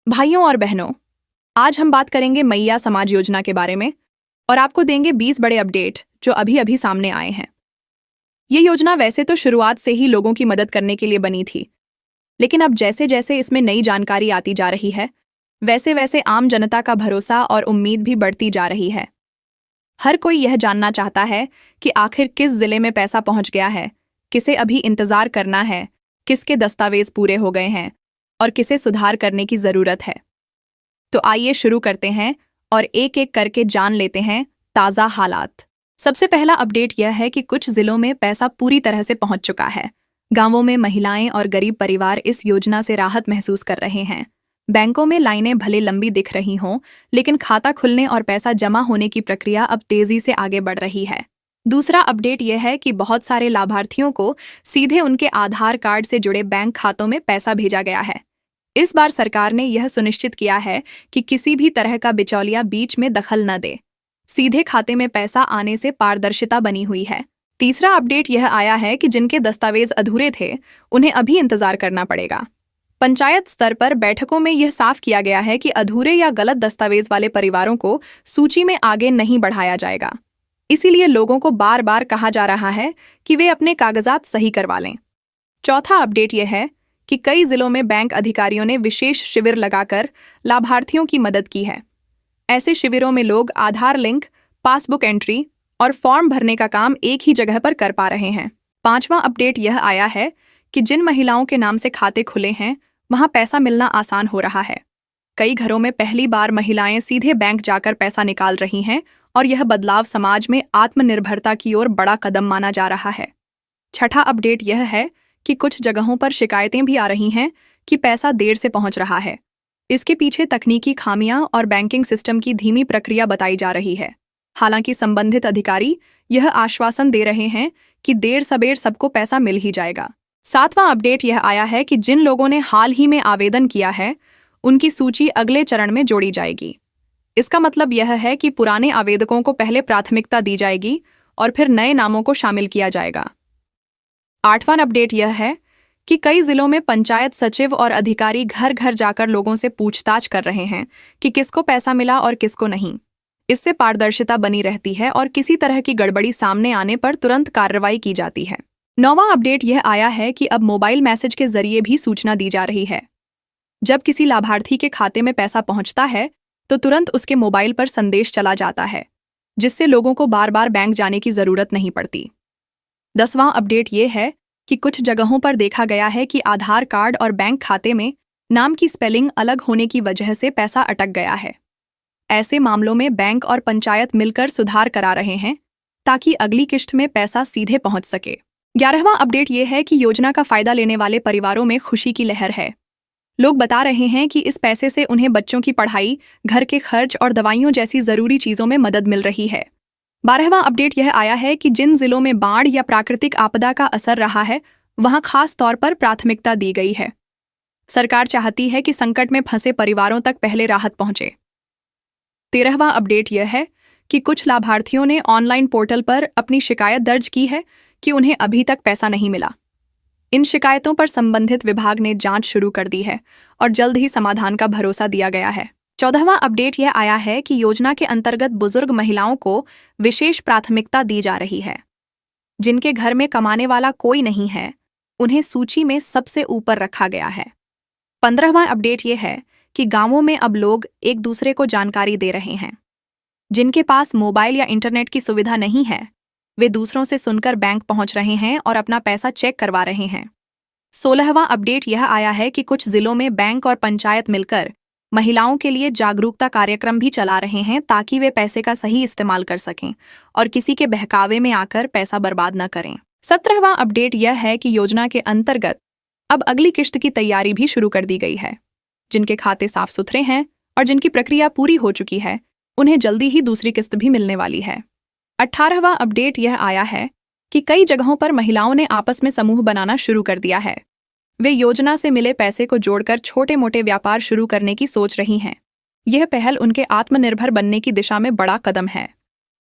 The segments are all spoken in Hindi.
भाइयों और बहनों, आज हम बात करेंगे मैया समाज योजना के बारे में और आपको देंगे 20 बड़े अपडेट जो अभी अभी सामने आए हैं। ये योजना वैसे तो शुरुआत से ही लोगों की मदद करने के लिए बनी थी, लेकिन अब जैसे जैसे इसमें नई जानकारी आती जा रही है, वैसे वैसे आम जनता का भरोसा और उम्मीद भी बढ़ती जा रही है। हर कोई यह जानना चाहता है कि आखिर किस जिले में पैसा पहुंच गया है, किसे अभी इंतजार करना है, किसके दस्तावेज पूरे हो गए हैं और किसे सुधार करने की जरूरत है। तो आइए शुरू करते हैं और एक एक करके जान लेते हैं ताज़ा हालात। सबसे पहला अपडेट यह है कि कुछ जिलों में पैसा पूरी तरह से पहुंच चुका है। गांवों में महिलाएं और गरीब परिवार इस योजना से राहत महसूस कर रहे हैं। बैंकों में लाइनें भले लंबी दिख रही हों, लेकिन खाता खुलने और पैसा जमा होने की प्रक्रिया अब तेजी से आगे बढ़ रही है। दूसरा अपडेट यह है कि बहुत सारे लाभार्थियों को सीधे उनके आधार कार्ड से जुड़े बैंक खातों में पैसा भेजा गया है। इस बार सरकार ने यह सुनिश्चित किया है कि किसी भी तरह का बिचौलिया बीच में दखल न दे। सीधे खाते में पैसा आने से पारदर्शिता बनी हुई है। तीसरा अपडेट यह आया है कि जिनके दस्तावेज अधूरे थे, उन्हें अभी इंतजार करना पड़ेगा। पंचायत स्तर पर बैठकों में यह साफ किया गया है कि अधूरे या गलत दस्तावेज वाले परिवारों को सूची में आगे नहीं बढ़ाया जाएगा। इसीलिए लोगों को बार बार कहा जा रहा है कि वे अपने कागजात सही करवा लें। चौथा अपडेट यह है कि कई जिलों में बैंक अधिकारियों ने विशेष शिविर लगाकर लाभार्थियों की मदद की है। ऐसे शिविरों में लोग आधार लिंक, पासबुक एंट्री और फॉर्म भरने का काम एक ही जगह पर कर पा रहे हैं। पांचवां अपडेट यह आया है कि जिन महिलाओं के नाम से खाते खुले हैं, वहां पैसा मिलना आसान हो रहा है। कई घरों में पहली बार महिलाएं सीधे बैंक जाकर पैसा निकाल रही हैं और यह बदलाव समाज में आत्मनिर्भरता की ओर बड़ा कदम माना जा रहा है। छठा अपडेट यह है कि कुछ जगहों पर शिकायतें भी आ रही हैं कि पैसा देर से पहुंच रहा है। इसके पीछे तकनीकी खामियां और बैंकिंग सिस्टम की धीमी प्रक्रिया बताई जा रही है। हालांकि संबंधित अधिकारी यह आश्वासन दे रहे हैं कि देर सबेर सबको पैसा मिल ही जाएगा। सातवां अपडेट यह आया है कि जिन लोगों ने हाल ही में आवेदन किया है, उनकी सूची अगले चरण में जोड़ी जाएगी। इसका मतलब यह है कि पुराने आवेदकों को पहले प्राथमिकता दी जाएगी और फिर नए नामों को शामिल किया जाएगा। आठवां अपडेट यह है कि कई जिलों में पंचायत सचिव और अधिकारी घर घर जाकर लोगों से पूछताछ कर रहे हैं कि किसको पैसा मिला और किसको नहीं। इससे पारदर्शिता बनी रहती है और किसी तरह की गड़बड़ी सामने आने पर तुरंत कार्रवाई की जाती है। नौवां अपडेट यह आया है कि अब मोबाइल मैसेज के जरिए भी सूचना दी जा रही है। जब किसी लाभार्थी के खाते में पैसा पहुंचता है, तो तुरंत उसके मोबाइल पर संदेश चला जाता है, जिससे लोगों को बार बार बैंक जाने की जरूरत नहीं पड़ती। 10वां अपडेट ये है कि कुछ जगहों पर देखा गया है कि आधार कार्ड और बैंक खाते में नाम की स्पेलिंग अलग होने की वजह से पैसा अटक गया है। ऐसे मामलों में बैंक और पंचायत मिलकर सुधार करा रहे हैं ताकि अगली किश्त में पैसा सीधे पहुंच सके। 11वां अपडेट ये है कि योजना का फायदा लेने वाले परिवारों में खुशी की लहर है। लोग बता रहे हैं कि इस पैसे से उन्हें बच्चों की पढ़ाई, घर के खर्च और दवाइयों जैसी जरूरी चीजों में मदद मिल रही है। 12वां अपडेट यह आया है कि जिन जिलों में बाढ़ या प्राकृतिक आपदा का असर रहा है, वहां खास तौर पर प्राथमिकता दी गई है। सरकार चाहती है कि संकट में फंसे परिवारों तक पहले राहत पहुंचे। 13वां अपडेट यह है कि कुछ लाभार्थियों ने ऑनलाइन पोर्टल पर अपनी शिकायत दर्ज की है कि उन्हें अभी तक पैसा नहीं मिला। इन शिकायतों पर संबंधित विभाग ने जांच शुरू कर दी है और जल्द ही समाधान का भरोसा दिया गया है। 14वां अपडेट यह आया है कि योजना के अंतर्गत बुजुर्ग महिलाओं को विशेष प्राथमिकता दी जा रही है। जिनके घर में कमाने वाला कोई नहीं है, उन्हें सूची में सबसे ऊपर रखा गया है। 15वां अपडेट यह है कि गांवों में अब लोग एक दूसरे को जानकारी दे रहे हैं। जिनके पास मोबाइल या इंटरनेट की सुविधा नहीं है, वे दूसरों से सुनकर बैंक पहुंच रहे हैं और अपना पैसा चेक करवा रहे हैं। 16वां अपडेट यह आया है कि कुछ जिलों में बैंक और पंचायत मिलकर महिलाओं के लिए जागरूकता कार्यक्रम भी चला रहे हैं ताकि वे पैसे का सही इस्तेमाल कर सकें और किसी के बहकावे में आकर पैसा बर्बाद न करें। 17वां अपडेट यह है कि योजना के अंतर्गत अब अगली किश्त की तैयारी भी शुरू कर दी गई है। जिनके खाते साफ सुथरे हैं और जिनकी प्रक्रिया पूरी हो चुकी है, उन्हें जल्दी ही दूसरी किस्त भी मिलने वाली है। 18वां अपडेट यह आया है कि कई जगहों पर महिलाओं ने आपस में समूह बनाना शुरू कर दिया है। वे योजना से मिले पैसे को जोड़कर छोटे मोटे व्यापार शुरू करने की सोच रही हैं। यह पहल उनके आत्मनिर्भर बनने की दिशा में बड़ा कदम है।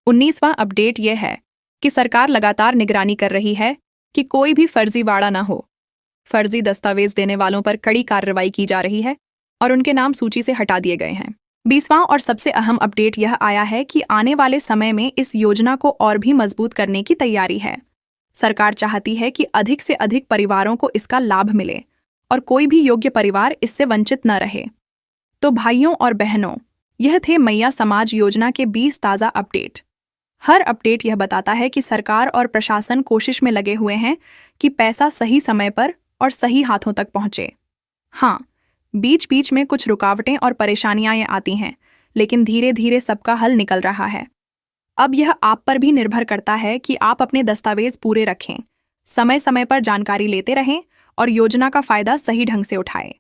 19वां अपडेट यह है कि सरकार लगातार निगरानी कर रही है कि कोई भी फर्जीवाड़ा न हो। फर्जी दस्तावेज देने वालों पर कड़ी कार्रवाई की जा रही है और उनके नाम सूची से हटा दिए गए हैं। 20वां और सबसे अहम अपडेट यह आया है कि आने वाले समय में इस योजना को और भी मजबूत करने की तैयारी है। सरकार चाहती है कि अधिक से अधिक परिवारों को इसका लाभ मिले और कोई भी योग्य परिवार इससे वंचित न रहे। तो भाइयों और बहनों, यह थे मैया समाज योजना के 20 ताज़ा अपडेट। हर अपडेट यह बताता है कि सरकार और प्रशासन कोशिश में लगे हुए हैं कि पैसा सही समय पर और सही हाथों तक पहुंचे। हाँ, बीच बीच में कुछ रुकावटें और परेशानियां आती हैं, लेकिन धीरे धीरे सबका हल निकल रहा है। अब यह आप पर भी निर्भर करता है कि आप अपने दस्तावेज पूरे रखें, समय समय पर जानकारी लेते रहें और योजना का फायदा सही ढंग से उठाएं।